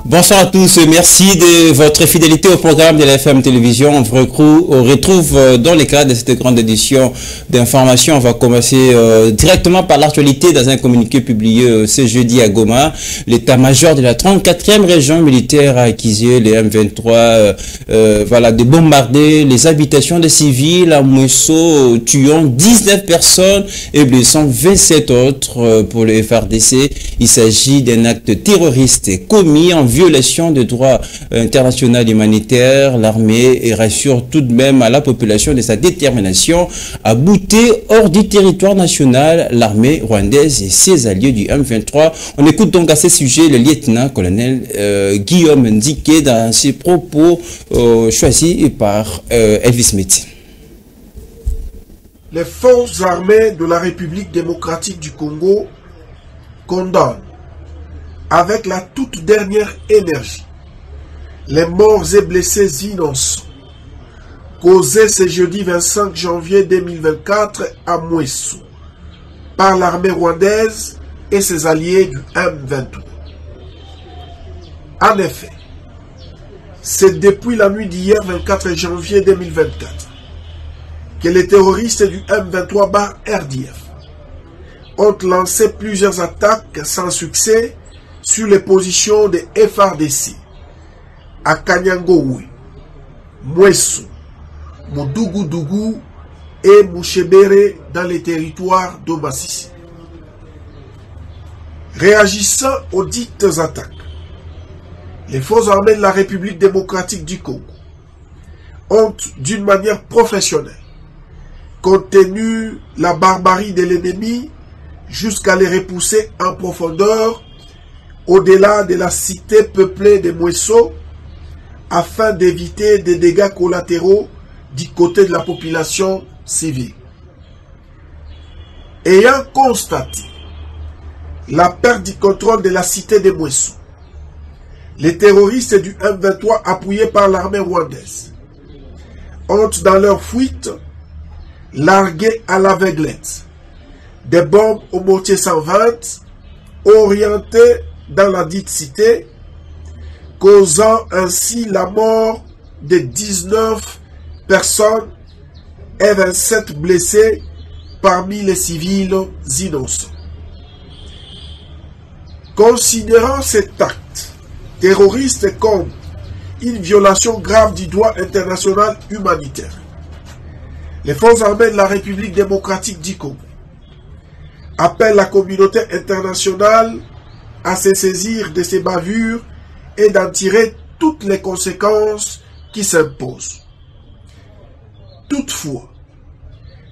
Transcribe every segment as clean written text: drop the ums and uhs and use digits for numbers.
Bonsoir à tous, merci de votre fidélité au programme de la FM Télévision. On retrouve dans le cadre de cette grande édition d'information. On va commencer directement par l'actualité dans un communiqué publié ce jeudi à Goma. L'état-major de la 34e région militaire a accusé les M23 de bombarder les habitations des civils à Mouesso, tuant 19 personnes et blessant 27 autres pour le FARDC. Il s'agit d'un acte terroriste commis en violation des droits internationaux humanitaires. L'armée rassure tout de même à la population de sa détermination à bouter hors du territoire national l'armée rwandaise et ses alliés du M23. On écoute donc à ce sujet le lieutenant-colonel Guillaume Ndike dans ses propos choisis par Elvis Smith. Les forces armées de la République démocratique du Congo condamnent avec la toute dernière énergie les morts et blessés innocents causés ce jeudi 25 janvier 2024 à Mouesso par l'armée rwandaise et ses alliés du M23. En effet, c'est depuis la nuit d'hier 24 janvier 2024 que les terroristes du M23/RDF ont lancé plusieurs attaques sans succès sur les positions de FARDC à Kanyangowe, Mouesso, Moudougoudou et Mouchebere dans les territoires de Massissi. Réagissant aux dites attaques, les forces armées de la République démocratique du Congo ont, d'une manière professionnelle, contenu la barbarie de l'ennemi jusqu'à les repousser en profondeur au-delà de la cité peuplée de Mouesso afin d'éviter des dégâts collatéraux du côté de la population civile. Ayant constaté la perte du contrôle de la cité de Mouesso, les terroristes du M23 appuyés par l'armée rwandaise ont dans leur fuite largué à l'aveuglette des bombes au mortier 120 orientées dans la dite cité, causant ainsi la mort de 19 personnes et 27 blessés parmi les civils innocents. Considérant cet acte terroriste comme une violation grave du droit international humanitaire, les forces armées de la République démocratique du Congo appellent la communauté internationale à se saisir de ces bavures et d'en tirer toutes les conséquences qui s'imposent. Toutefois,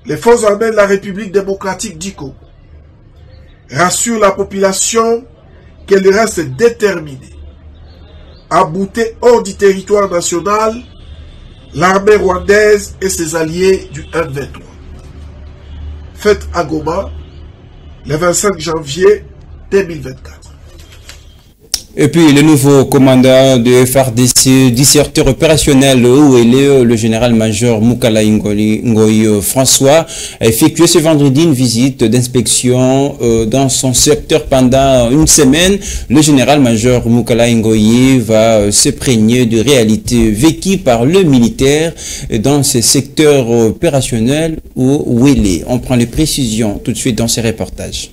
les forces armées de la République démocratique du Congo rassurent la population qu'elle reste déterminée à bouter hors du territoire national l'armée rwandaise et ses alliés du M23. Fête à Goma, le 25 janvier 2024. Et puis le nouveau commandant de FARDC du secteur opérationnel où il est le général-major Mukala Ngoyi François a effectué ce vendredi une visite d'inspection dans son secteur pendant une semaine. Le général-major Mukala Ngoyi va se prégner de réalités vécues par le militaire dans ce secteur opérationnel où il est. On prend les précisions tout de suite dans ces reportages.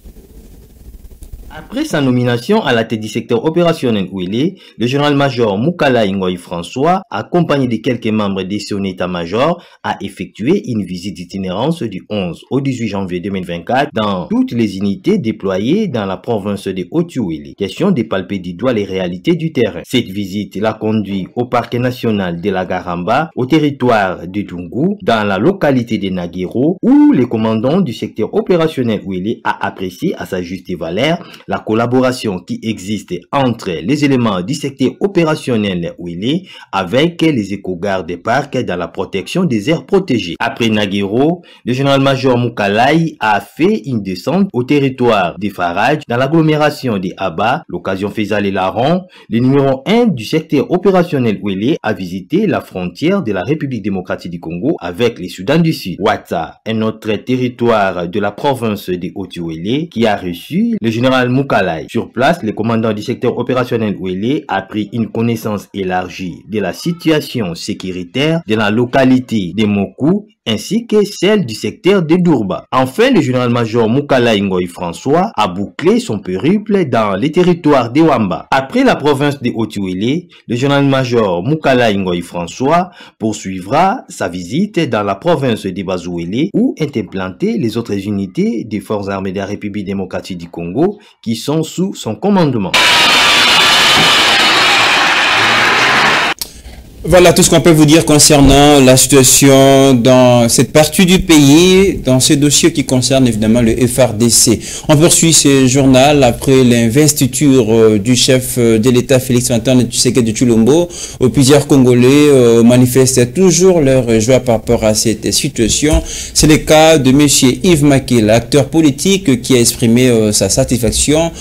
Après sa nomination à la tête du secteur opérationnel où il est, le général-major Mukala Ngoyi François, accompagné de quelques membres de son état-major, a effectué une visite d'itinérance du 11 au 18 janvier 2024 dans toutes les unités déployées dans la province de Haut-Uele. Question de palper du doigt les réalités du terrain. Cette visite l'a conduit au parc national de la Garamba, au territoire de Dungu, dans la localité de Nagero, où le commandant du secteur opérationnel où il est a apprécié à sa juste valeur la collaboration qui existe entre les éléments du secteur opérationnel où il est avec les éco-gardes des parcs dans la protection des aires protégées. Après Nagero, le général-major Mukalaï a fait une descente au territoire des Faraj dans l'agglomération des Aba. L'occasion faisant les larrons, le numéro 1 du secteur opérationnel où il est a visité la frontière de la République démocratique du Congo avec les Soudan du Sud. Ouatta, un autre territoire de la province de Haut-Uele qui a reçu le général Moukalay. Sur place, le commandant du secteur opérationnel Ouélé a pris une connaissance élargie de la situation sécuritaire de la localité de Mokou ainsi que celle du secteur de Dourba. Enfin, le général-major Moukalay Ngoy François a bouclé son périple dans les territoires de Wamba. Après la province de Haut-Ouélé, le général-major Moukalay Ngoy François poursuivra sa visite dans la province de Bazouélé où est implantée les autres unités des forces armées de la République démocratique du Congo qui sont sous son commandement. Voilà tout ce qu'on peut vous dire concernant la situation dans cette partie du pays, dans ces dossiers qui concernent évidemment le FRDC. On poursuit ce journal après l'investiture du chef de l'État Félix-Antoine Tshisekedi Tshilombo. Plusieurs Congolais manifestent toujours leur joie par rapport à cette situation. C'est le cas de M. Yves Makela, acteur politique qui a exprimé sa satisfaction.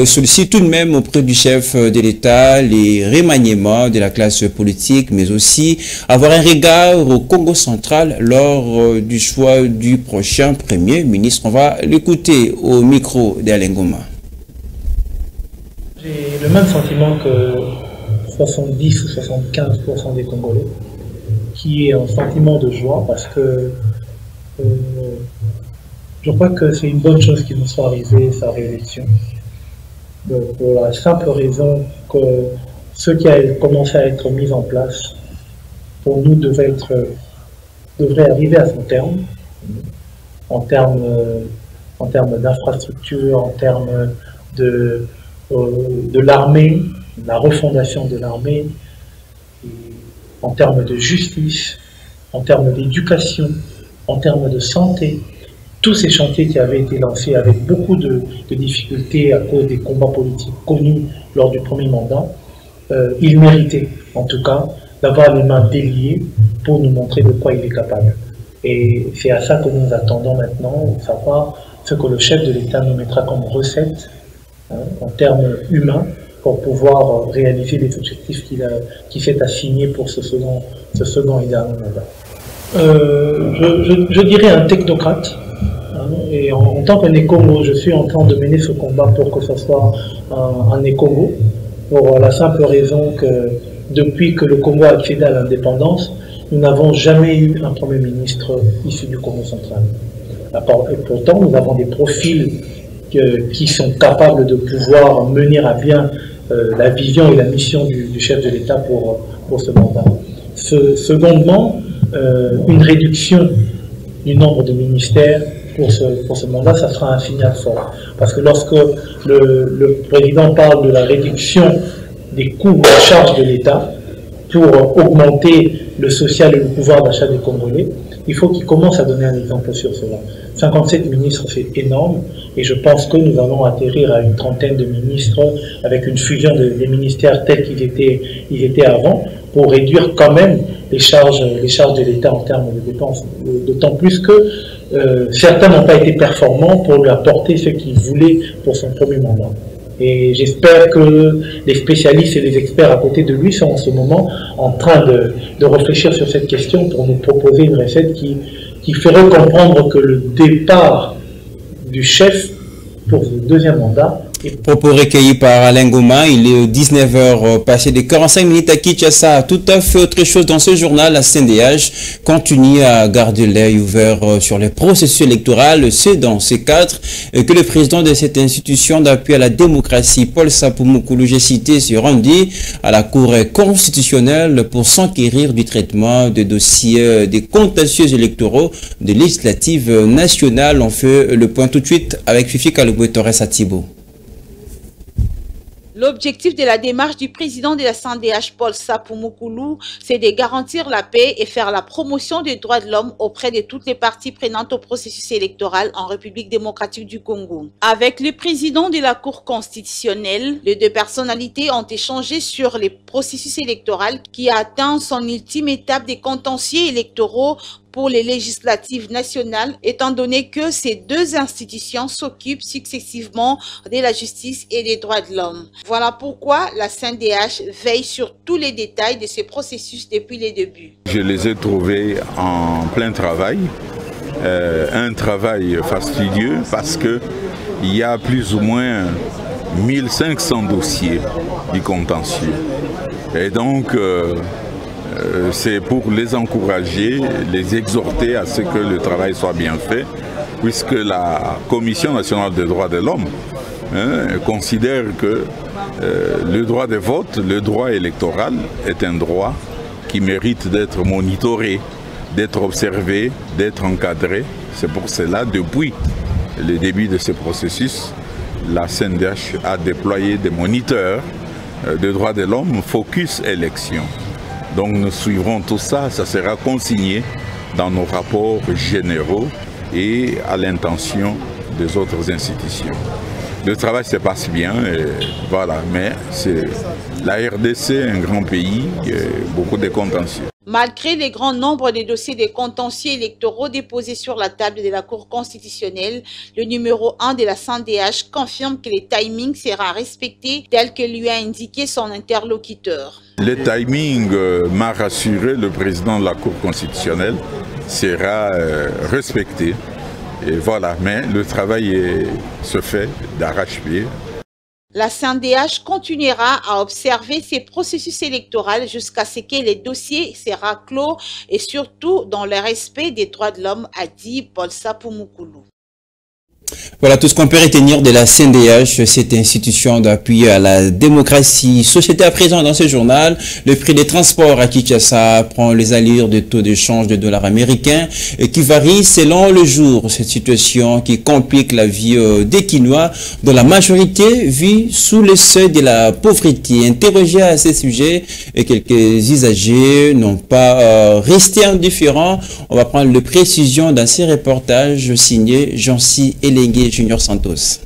Sollicite tout de même auprès du chef de l'État les remaniements de la classe politique, mais aussi avoir un regard au Congo central lors du choix du prochain Premier ministre. On va l'écouter au micro d'Alain Goma. J'ai le même sentiment que 70 ou 75% des Congolais, qui est un sentiment de joie parce que je crois que c'est une bonne chose qu'il nous soit arrivé sa réélection. Pour la simple raison que ce qui a commencé à être mis en place, pour nous, devrait arriver à son terme, en termes d'infrastructure, en termes de l'armée, la refondation de l'armée, en termes de justice, en termes d'éducation, en termes de santé. Tous ces chantiers qui avaient été lancés avec beaucoup de difficultés à cause des combats politiques connus lors du premier mandat, il méritait, en tout cas, d'avoir les mains déliées pour nous montrer de quoi il est capable. Et c'est à ça que nous attendons maintenant, de savoir ce que le chef de l'État nous mettra comme recette, en termes humains, pour pouvoir réaliser les objectifs qu'il s'est assigné pour ce second et dernier mandat. Je dirais un technocrate, et en tant qu'un écongo, je suis en train de mener ce combat pour que ce soit un écongo, pour la simple raison que depuis que le Congo a accédé à l'indépendance, nous n'avons jamais eu un Premier ministre issu du Congo central. Et pourtant, nous avons des profils qui sont capables de pouvoir mener à bien la vision et la mission du chef de l'État pour ce mandat. Secondement, une réduction du nombre de ministères pour ce mandat, ça sera un signal fort. Parce que lorsque le président parle de la réduction des coûts de charge de l'État pour augmenter le social et le pouvoir d'achat des Congolais, il faut qu'il commence à donner un exemple sur cela. 57 ministres, c'est énorme, et je pense que nous allons atterrir à une trentaine de ministres avec une fusion des ministères tels qu'ils étaient avant, pour réduire quand même les charges de l'État en termes de dépenses. D'autant plus que certains n'ont pas été performants pour lui apporter ce qu'il voulait pour son premier mandat. Et j'espère que les spécialistes et les experts à côté de lui sont en ce moment en train de réfléchir sur cette question pour nous proposer une recette qui ferait comprendre que le départ du chef pour le deuxième mandat. Propos recueillis par Alain Goma, il est 19h passé de 45 minutes à Kinshasa. Tout à fait autre chose dans ce journal, la CNDH continue à garder l'œil ouvert sur les processus électoraux. C'est dans ces cadres que le président de cette institution d'appui à la démocratie, Paul Sapoumokoulou, j'ai cité, se rendit à la Cour constitutionnelle pour s'enquérir du traitement des dossiers des contentieux électoraux de législatives nationales. On fait le point tout de suite avec Fifi Kaloboué-Torres Atibo. L'objectif de la démarche du président de la CNDH, Paul Sapoumokoulou, c'est de garantir la paix et faire la promotion des droits de l'homme auprès de toutes les parties prenantes au processus électoral en République démocratique du Congo. Avec le président de la Cour constitutionnelle, les deux personnalités ont échangé sur les processus électoraux qui atteint son ultime étape des contentieux électoraux pour les législatives nationales, étant donné que ces deux institutions s'occupent successivement de la justice et des droits de l'homme. Voilà pourquoi la CNDH veille sur tous les détails de ces processus depuis les débuts. Je les ai trouvés en plein travail, un travail fastidieux parce que il y a plus ou moins 1500 dossiers du contentieux. Et donc, c'est pour les encourager, les exhorter à ce que le travail soit bien fait, puisque la Commission nationale des droits de l'homme considère que le droit de vote, le droit électoral est un droit qui mérite d'être monitoré, d'être observé, d'être encadré. C'est pour cela, depuis le début de ce processus, la CNDH a déployé des moniteurs de droits de l'homme focus élection. Donc nous suivrons tout ça, ça sera consigné dans nos rapports généraux et à l'intention des autres institutions. Le travail se passe bien, voilà, mais c'est la RDC, un grand pays, beaucoup de contentieux. Malgré le grand nombre de dossiers de contentieux électoraux déposés sur la table de la Cour constitutionnelle, le numéro 1 de la CNDH confirme que le timing sera respecté tel que lui a indiqué son interlocuteur. Le timing m'a rassuré, le président de la Cour constitutionnelle sera respecté. Et voilà, mais le travail se fait d'arrache-pied. La CNDH continuera à observer ces processus électoraux jusqu'à ce que les dossiers soient clos et surtout dans le respect des droits de l'homme, a dit Paul Sapou Moukoulou. Voilà tout ce qu'on peut retenir de la CNDH, cette institution d'appui à la démocratie. Société à présent dans ce journal, le prix des transports à Kinshasa prend les allures de taux de change de dollars américains et qui varie selon le jour. Cette situation qui complique la vie des Kinois, dont la majorité vit sous le seuil de la pauvreté. Interrogés à ce sujet, et quelques usagers n'ont pas resté indifférents. On va prendre les précisions dans ces reportages signés Jancy Elengue Junior Santos.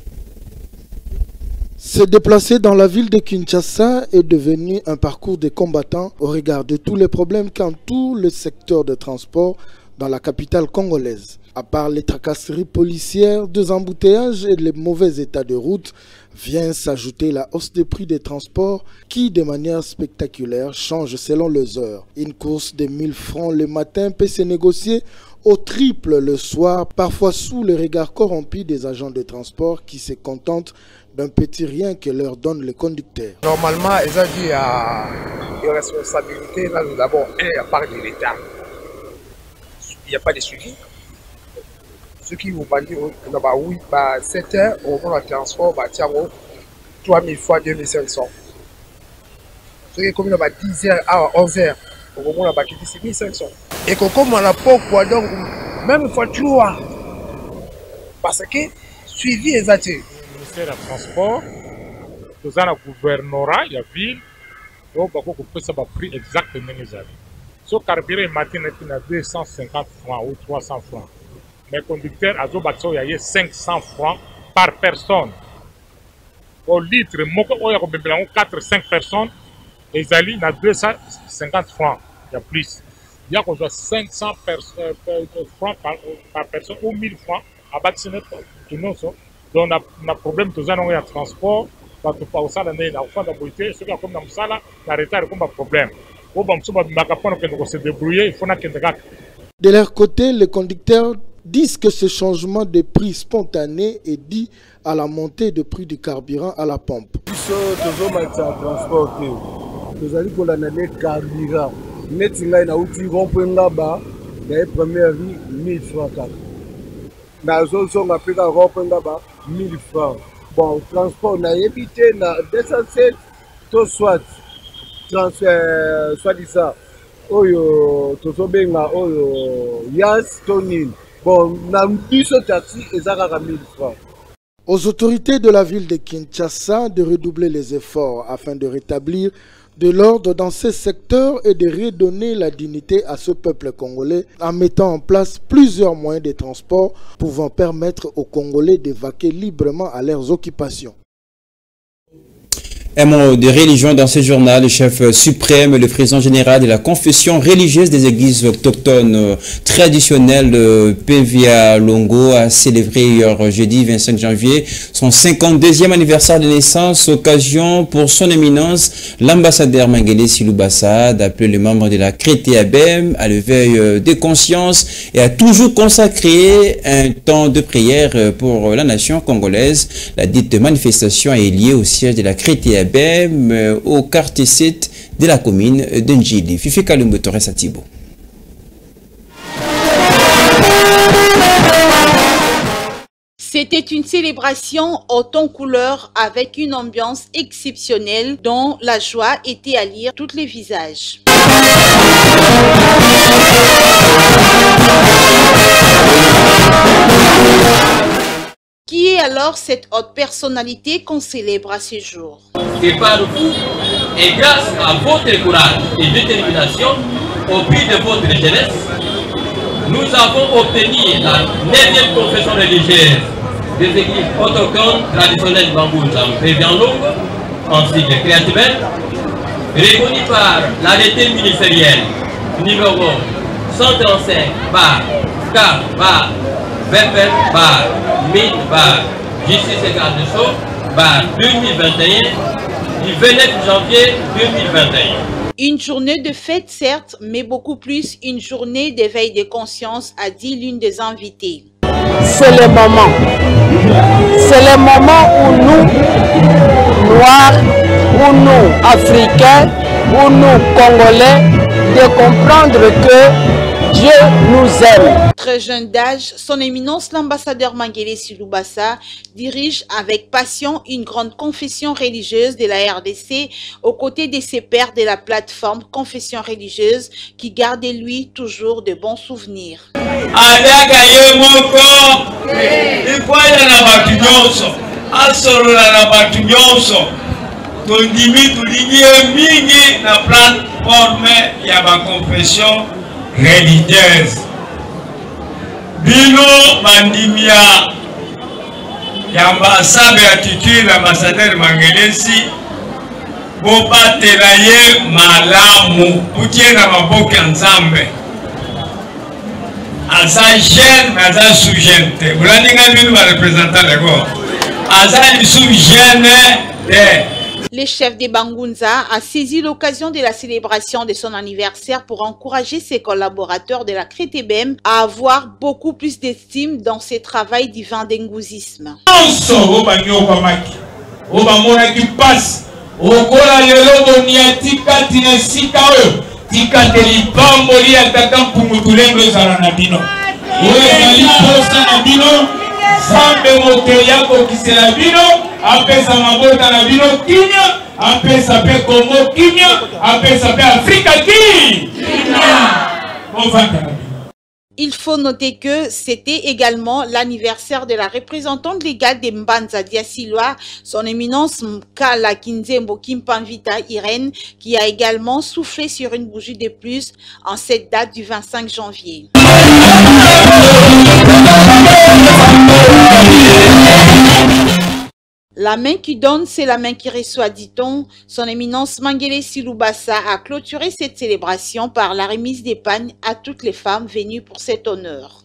Se déplacer dans la ville de Kinshasa est devenu un parcours de combattants au regard de tous les problèmes qu'entoure le secteur de transport dans la capitale congolaise. À part les tracasseries policières, des embouteillages et les mauvais états de route, vient s'ajouter la hausse des prix des transports qui, de manière spectaculaire, change selon les heures. Une course de 1000 francs le matin peut se négocier au triple le soir, parfois sous le regard corrompu des agents de transport qui se contentent d'un petit rien que leur donne le conducteur. Normalement, ils ont dit à une responsabilité, là, d'abord, à part de l'État. Il n'y a pas de suivi. Ceux qui vous bandent, oui, 7 heures, au moment du transport, 3000 fois 2500. Ceux qui communes 10 heures à 11 heures, au moment où c'est 1500. Et comme on a pas, donc, même fois 3. Parce que, suivi les actes. Le ministère du Transport, nous avons le gouvernorat, il y a la ville, donc on peut savoir le prix exactement les années. Si le carburant matin est à 250 francs ou 300 francs, mais le conducteur a 500 francs par personne. Au litre, il y a 4-5 personnes, et ils ont 250 francs, il y a plus. Il y a 500 francs par personne ou 1000 francs à bâtir tout le monde. Donc, on a un problème de transport. Parce que pour ça, on a un enfant d'abonité. Ceux qui ont comme ça, on a un problème. De leur côté, les conducteurs disent que ce changement de prix spontané est dû à la montée du prix du carburant à la pompe. Nous allons pour l'année carburant. Nous avons la première vie 1000 francs. Nous avons 1000 francs. Bon, transport, on a évité 207, tout soit disant, Yas, Tonin. Bon, nous avons 10 taxis et ça a 1000 francs. Aux autorités de la ville de Kinshasa de redoubler les efforts afin de rétablir de l'ordre dans ces secteurs et de redonner la dignité à ce peuple congolais en mettant en place plusieurs moyens de transport pouvant permettre aux Congolais de vaquer librement à leurs occupations. Un mot de religion dans ce journal. Le chef suprême, le président général de la confession religieuse des églises autochtones traditionnelles, Pevia Longo, a célébré hier jeudi 25 janvier son 52e anniversaire de naissance. Occasion pour son éminence, l'ambassadeur Mangele Silubassa, d'appeler les membres de la CRETEABEM à l'éveil des consciences et a toujours consacré un temps de prière pour la nation congolaise. La dite manifestation est liée au siège de la CRETEABEM au quartier 7 de la commune de Njili. Fifi Kalumbo Torres Atibo. C'était une célébration au ton couleur avec une ambiance exceptionnelle dont la joie était à lire tous les visages. Qui est alors cette haute personnalité qu'on célèbre à ce jour? Et par vous, et grâce à votre courage et détermination, au prix de votre jeunesse, nous avons obtenu la 9e confession religieuse des églises autochtones traditionnelles Bambunza, Pevia Longo, ainsi que CRETEABEM, reconnue par l'arrêté ministériel numéro 135 K 20 1000 justice et garde de sceaux 2021 du 29 janvier 2021. Une journée de fête certes, mais beaucoup plus une journée d'éveil de conscience, a dit l'une des invitées. C'est le moment. C'est le moment où nous, Noirs, où nous, Africains, où nous, Congolais, de comprendre que Dieu nous aime. Très jeune d'âge, son éminence l'ambassadeur Mangele Silubassa dirige avec passion une grande confession religieuse de la RDC aux côtés de ses pairs de la plateforme Confession religieuse qui garde de lui toujours de bons souvenirs. religieuse. Bino mandimia yamba beatitude l'ambassadeur Mangelesi bobatela ye malamu butie na maboko ya Nzambe. Aza jeune mais aza sous-jeune te. Ulandinga bino ba représentant lego. Aza sous-jeune te. Le chef de Bangunza a saisi l'occasion de la célébration de son anniversaire pour encourager ses collaborateurs de la CRETEABEM à avoir beaucoup plus d'estime dans ce travail divin d'engouzisme. Sambe motoya kokisela bino apesa mabota na bino kinya apesa pe Congo kinya apesa pe Afrika kinya. Il faut noter que c'était également l'anniversaire de la représentante légale de Mbanza Diasilwa, son éminence Mkala Kinzembo Kimpanvita Irène, qui a également soufflé sur une bougie de plus en cette date du 25 janvier. La main qui donne, c'est la main qui reçoit, dit-on. Son éminence Mangele Silubassa a clôturé cette célébration par la remise des pagnes à toutes les femmes venues pour cet honneur.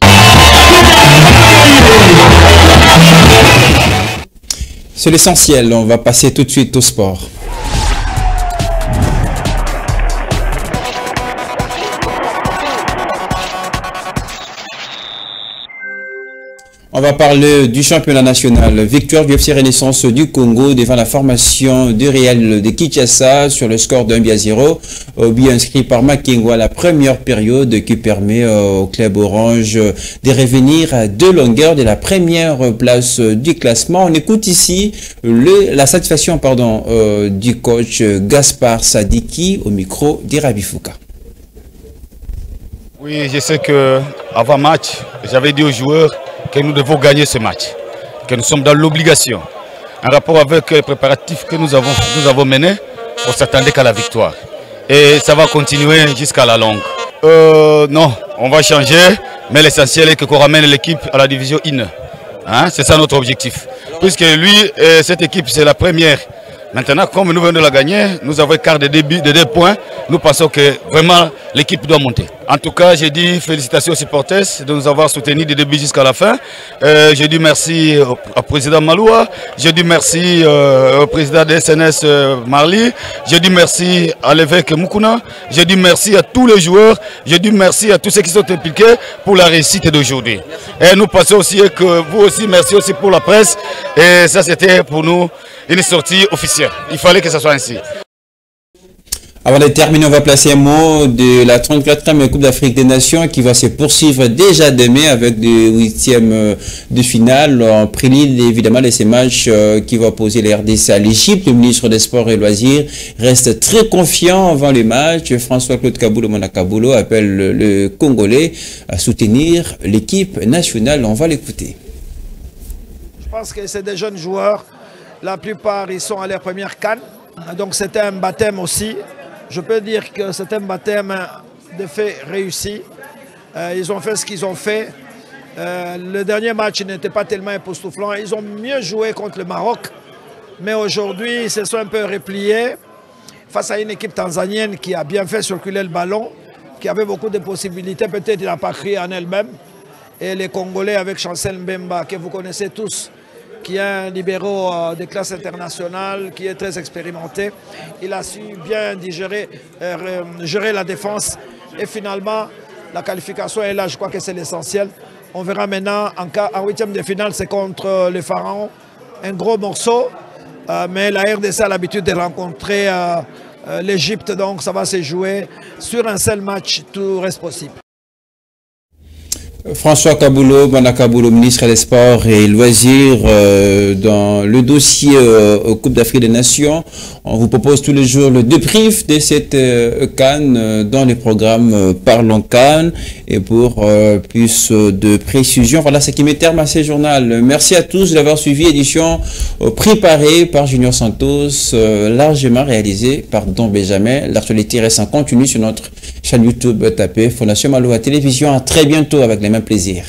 C'est l'essentiel, on va passer tout de suite au sport. On va parler du championnat national. Victoire du FC Renaissance du Congo devant la formation du Real de Kinshasa sur le score de 1-0. But inscrit par Makengo à la première période qui permet au club orange de revenir à 2 longueurs de la première place du classement. On écoute ici la satisfaction du coach Gaspard Sadiki au micro d'Irabi Fouka. Oui, je sais qu'avant match, j'avais dit aux joueurs que nous devons gagner ce match, que nous sommes dans l'obligation, en rapport avec les préparatifs que nous avons menés, on s'attendait qu'à la victoire. Et ça va continuer jusqu'à la longue. Non, on va changer, mais l'essentiel est qu'on ramène l'équipe à la division 1. Hein? C'est ça notre objectif. Puisque lui, cette équipe, c'est la première Maintenant, comme nous venons de la gagner, nous avons écart de 2 points. Nous pensons que vraiment l'équipe doit monter. En tout cas, j'ai dit félicitations aux supporters de nous avoir soutenus du début jusqu'à la fin. J'ai dit merci au président Maloua. J'ai dit merci au président de SNS Marli. J'ai dit merci à l'évêque Mukuna. J'ai dit merci à tous les joueurs. J'ai dit merci à tous ceux qui sont impliqués pour la réussite d'aujourd'hui. Et nous pensons aussi que vous aussi, merci aussi pour la presse. Et ça, c'était pour nous une sortie officielle. Il fallait que ça soit ainsi. Avant de terminer, on va placer un mot de la 34e Coupe d'Afrique des Nations qui va se poursuivre déjà demain avec des 8e de finale. En prélude, évidemment, de ces matchs qui va poser les RDC à l'Égypte. Le ministre des Sports et Loisirs reste très confiant avant les matchs. François-Claude Kaboulou Monakaboulou appelle le Congolais à soutenir l'équipe nationale. On va l'écouter. Je pense que c'est des jeunes joueurs. La plupart, ils sont à leur première CAN. Donc c'était un baptême aussi. Je peux dire que c'était un baptême de fait réussi. Ils ont fait ce qu'ils ont fait. Le dernier match n'était pas tellement époustouflant. Ils ont mieux joué contre le Maroc. Mais aujourd'hui, ils se sont un peu repliés face à une équipe tanzanienne qui a bien fait circuler le ballon, qui avait beaucoup de possibilités. Peut-être il n'a pas crié en elle-même. Et les Congolais avec Chancel Mbemba, que vous connaissez tous, qui est un libéraux de classe internationale, qui est très expérimenté. Il a su bien gérer la défense. Et finalement, la qualification est là, je crois que c'est l'essentiel. On verra maintenant, en 8e de finale, c'est contre les Pharaons. Un gros morceau, mais la RDC a l'habitude de rencontrer l'Égypte, donc ça va se jouer sur un seul match, tout reste possible. François Kaboulou, Monakaboulou, ministre des Sports et Loisirs, dans le dossier Coupe d'Afrique des Nations, on vous propose tous les jours le débrief de cette CAN dans les programmes Parlons CAN. Et pour plus de précision, voilà ce qui met terme à ce journal. Merci à tous d'avoir suivi, édition préparée par Junior Santos, largement réalisée par Don Benjamin. L'actualité reste en continu sur notre chaîne YouTube. Tapez Fondation Maloua Télévision. À très bientôt avec les mêmes plaisirs.